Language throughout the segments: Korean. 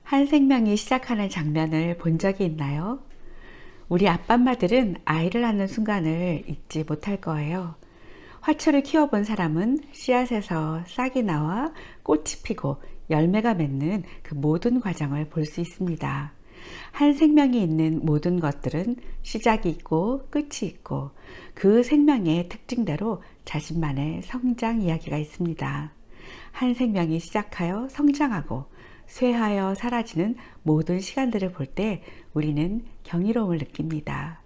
한 생명이 시작하는 장면을 본 적이 있나요? 우리 아빠엄마들은 아이를 낳는 순간을 잊지 못할 거예요. 화초를 키워본 사람은 씨앗에서 싹이 나와 꽃이 피고 열매가 맺는 그 모든 과정을 볼 수 있습니다. 한 생명이 있는 모든 것들은 시작이 있고 끝이 있고 그 생명의 특징대로 자신만의 성장 이야기가 있습니다. 한 생명이 시작하여 성장하고 쇠하여 사라지는 모든 시간들을 볼 때 우리는 경이로움을 느낍니다.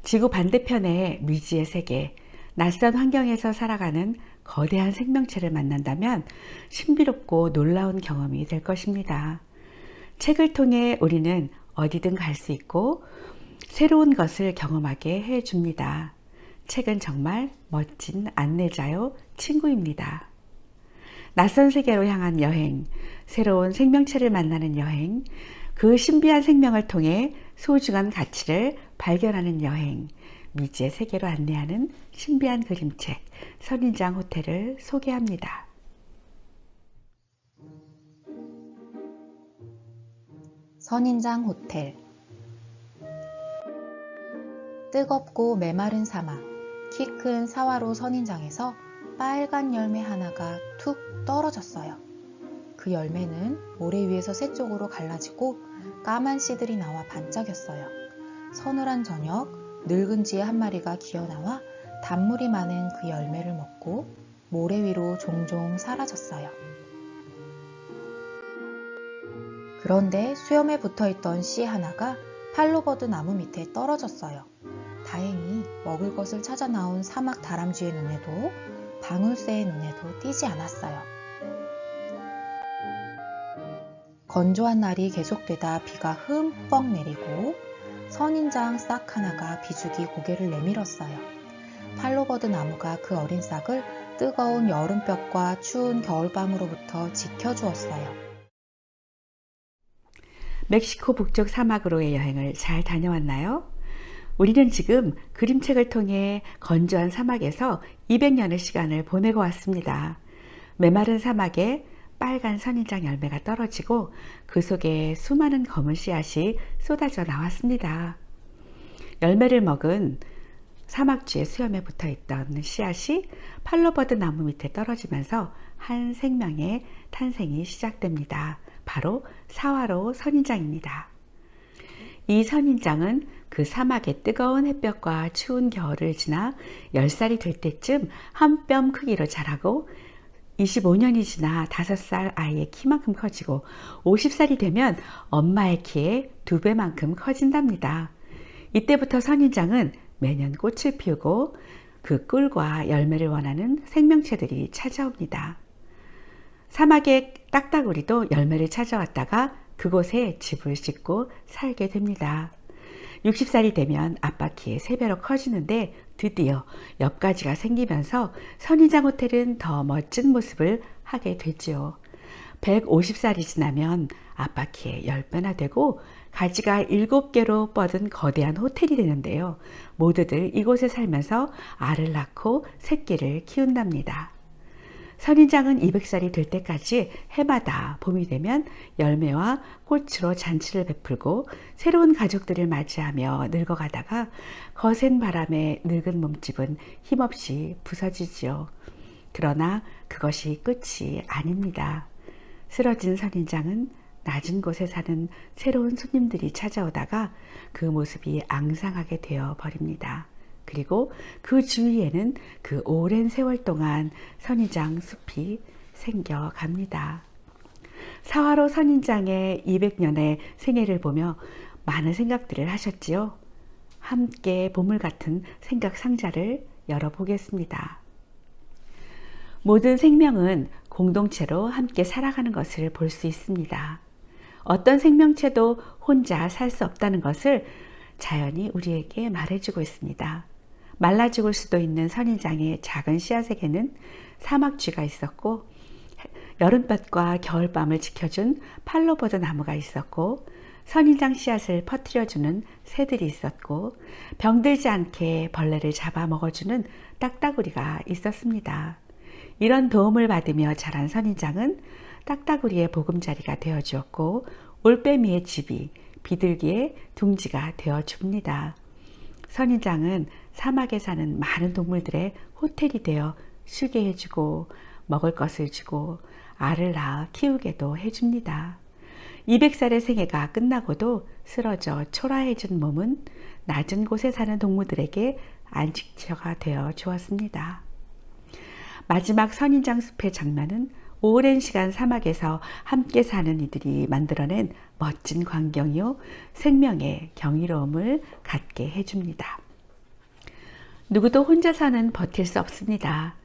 지구 반대편의 미지의 세계, 낯선 환경에서 살아가는 거대한 생명체를 만난다면 신비롭고 놀라운 경험이 될 것입니다. 책을 통해 우리는 어디든 갈 수 있고 새로운 것을 경험하게 해줍니다. 책은 정말 멋진 안내자요 친구입니다. 낯선 세계로 향한 여행, 새로운 생명체를 만나는 여행, 그 신비한 생명을 통해 소중한 가치를 발견하는 여행, 미지의 세계로 안내하는 신비한 그림책, 선인장 호텔을 소개합니다. 선인장 호텔. 뜨겁고 메마른 사막, 키 큰 사화로 선인장에서 빨간 열매 하나가 툭 떨어졌어요. 그 열매는 모래 위에서 세 쪽으로 갈라지고 까만 씨들이 나와 반짝였어요. 서늘한 저녁, 늙은 쥐의 한 마리가 기어나와 단물이 많은 그 열매를 먹고 모래 위로 종종 사라졌어요. 그런데 수염에 붙어있던 씨 하나가 팔로버드 나무 밑에 떨어졌어요. 다행히 먹을 것을 찾아 나온 사막 다람쥐의 눈에도 방울새의 눈에도 띄지 않았어요. 건조한 날이 계속되다 비가 흠뻑 내리고 선인장 싹 하나가 비죽이 고개를 내밀었어요. 팔로버드 나무가 그 어린 싹을 뜨거운 여름볕과 추운 겨울밤으로부터 지켜주었어요. 멕시코 북쪽 사막으로의 여행을 잘 다녀왔나요? 우리는 지금 그림책을 통해 건조한 사막에서 200년의 시간을 보내고 왔습니다. 메마른 사막에 빨간 선인장 열매가 떨어지고 그 속에 수많은 검은 씨앗이 쏟아져 나왔습니다. 열매를 먹은 사막쥐의 수염에 붙어있던 씨앗이 팔로버드 나무 밑에 떨어지면서 한 생명의 탄생이 시작됩니다. 바로 사화로 선인장입니다. 이 선인장은 그 사막의 뜨거운 햇볕과 추운 겨울을 지나 10살이 될 때쯤 한 뼘 크기로 자라고 25년이 지나 5살 아이의 키만큼 커지고 50살이 되면 엄마의 키의 2배만큼 커진답니다. 이때부터 선인장은 매년 꽃을 피우고 그 꿀과 열매를 원하는 생명체들이 찾아옵니다. 사막의 딱따구리도 열매를 찾아왔다가 그곳에 집을 짓고 살게 됩니다. 60살이 되면 아빠 키의 3배로 커지는데 드디어 옆가지가 생기면서 선인장 호텔은 더 멋진 모습을 하게 되지요. 150살이 지나면 아빠 키의 10배나 되고 가지가 7개로 뻗은 거대한 호텔이 되는데요. 모두들 이곳에 살면서 알을 낳고 새끼를 키운답니다. 선인장은 200살이 될 때까지 해마다 봄이 되면 열매와 꽃으로 잔치를 베풀고 새로운 가족들을 맞이하며 늙어가다가 거센 바람에 늙은 몸집은 힘없이 부서지지요. 그러나 그것이 끝이 아닙니다. 쓰러진 선인장은 낮은 곳에 사는 새로운 손님들이 찾아오다가 그 모습이 앙상하게 되어 버립니다. 그리고 그 주위에는 그 오랜 세월 동안 선인장 숲이 생겨갑니다. 사화로 선인장의 200년의 생애를 보며 많은 생각들을 하셨지요. 함께 보물 같은 생각 상자를 열어보겠습니다. 모든 생명은 공동체로 함께 살아가는 것을 볼 수 있습니다. 어떤 생명체도 혼자 살 수 없다는 것을 자연이 우리에게 말해주고 있습니다. 말라 죽을 수도 있는 선인장의 작은 씨앗에게는 사막쥐가 있었고 여름볕과 겨울밤을 지켜준 팔로버드 나무가 있었고 선인장 씨앗을 퍼뜨려주는 새들이 있었고 병들지 않게 벌레를 잡아먹어주는 딱따구리가 있었습니다. 이런 도움을 받으며 자란 선인장은 딱따구리의 보금자리가 되어주었고 올빼미의 집이 비둘기의 둥지가 되어줍니다. 선인장은 사막에 사는 많은 동물들의 호텔이 되어 쉬게 해주고 먹을 것을 주고 알을 낳아 키우게도 해줍니다. 200살의 생애가 끝나고도 쓰러져 초라해진 몸은 낮은 곳에 사는 동물들에게 안식처가 되어 주었습니다. 마지막 선인장 숲의 장면은 오랜 시간 사막에서 함께 사는 이들이 만들어낸 멋진 광경이요, 생명의 경이로움을 갖게 해줍니다. 누구도 혼자서는 버틸 수 없습니다.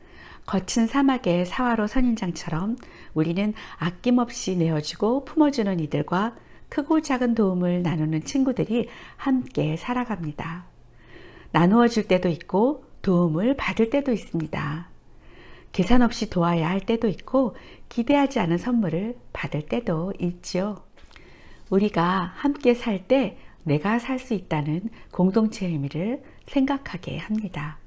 거친 사막의 사화로 선인장처럼 우리는 아낌없이 내어주고 품어주는 이들과 크고 작은 도움을 나누는 친구들이 함께 살아갑니다. 나누어 줄 때도 있고 도움을 받을 때도 있습니다. 계산 없이 도와야 할 때도 있고 기대하지 않은 선물을 받을 때도 있지요. 우리가 함께 살 때 내가 살 수 있다는 공동체의 의미를 생각하게 합니다.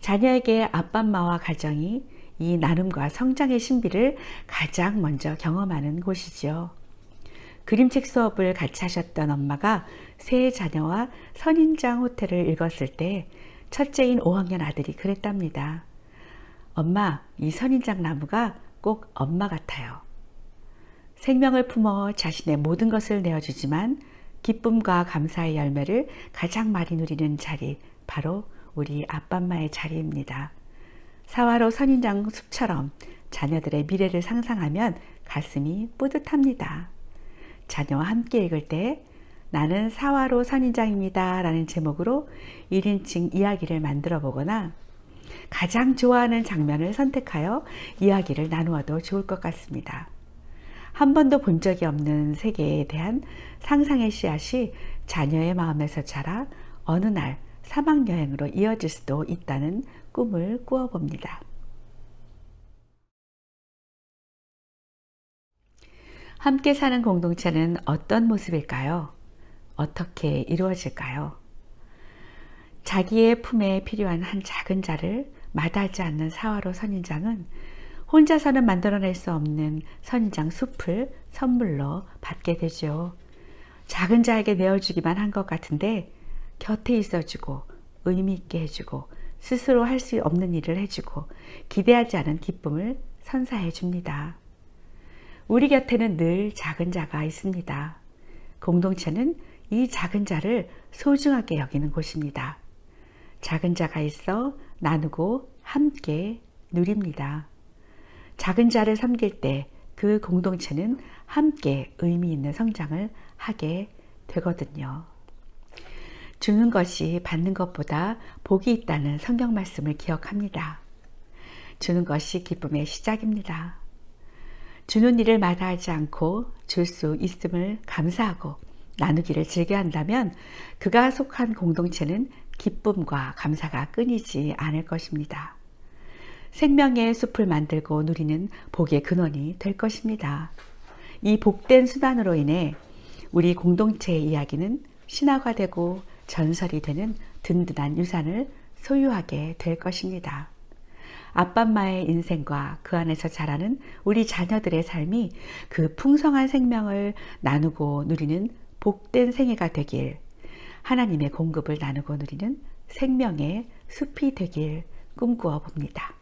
자녀에게 아빠엄마와 가정이 이 나눔과 성장의 신비를 가장 먼저 경험하는 곳이지요. 그림책 수업을 같이 하셨던 엄마가 세 자녀와 선인장 호텔을 읽었을 때 첫째인 5학년 아들이 그랬답니다. 엄마, 이 선인장 나무가 꼭 엄마 같아요. 생명을 품어 자신의 모든 것을 내어주지만 기쁨과 감사의 열매를 가장 많이 누리는 자리, 바로 우리 아빠엄마의 자리입니다. 사화로 선인장 숲처럼 자녀들의 미래를 상상하면 가슴이 뿌듯합니다. 자녀와 함께 읽을 때 나는 사화로 선인장입니다 라는 제목으로 1인칭 이야기를 만들어 보거나 가장 좋아하는 장면을 선택하여 이야기를 나누어도 좋을 것 같습니다. 한 번도 본 적이 없는 세계에 대한 상상의 씨앗이 자녀의 마음에서 자라 어느 날 사막 여행으로 이어질 수도 있다는 꿈을 꾸어봅니다. 함께 사는 공동체는 어떤 모습일까요? 어떻게 이루어질까요? 자기의 품에 필요한 한 작은 자를 마다하지 않는 사화로 선인장은 혼자서는 만들어낼 수 없는 선인장 숲을 선물로 받게 되죠. 작은 자에게 내어주기만 한 것 같은데 곁에 있어주고 의미 있게 해주고 스스로 할 수 없는 일을 해주고 기대하지 않은 기쁨을 선사해 줍니다. 우리 곁에는 늘 작은 자가 있습니다. 공동체는 이 작은 자를 소중하게 여기는 곳입니다. 작은 자가 있어 나누고 함께 누립니다. 작은 자를 섬길 때 그 공동체는 함께 의미 있는 성장을 하게 되거든요. 주는 것이 받는 것보다 복이 있다는 성경 말씀을 기억합니다. 주는 것이 기쁨의 시작입니다. 주는 일을 마다하지 않고 줄 수 있음을 감사하고 나누기를 즐겨한다면 그가 속한 공동체는 기쁨과 감사가 끊이지 않을 것입니다. 생명의 숲을 만들고 누리는 복의 근원이 될 것입니다. 이 복된 수단으로 인해 우리 공동체의 이야기는 신화화되고 전설이 되는 든든한 유산을 소유하게 될 것입니다. 아빠엄마의 인생과 그 안에서 자라는 우리 자녀들의 삶이 그 풍성한 생명을 나누고 누리는 복된 생애가 되길, 하나님의 공급을 나누고 누리는 생명의 숲이 되길 꿈꾸어 봅니다.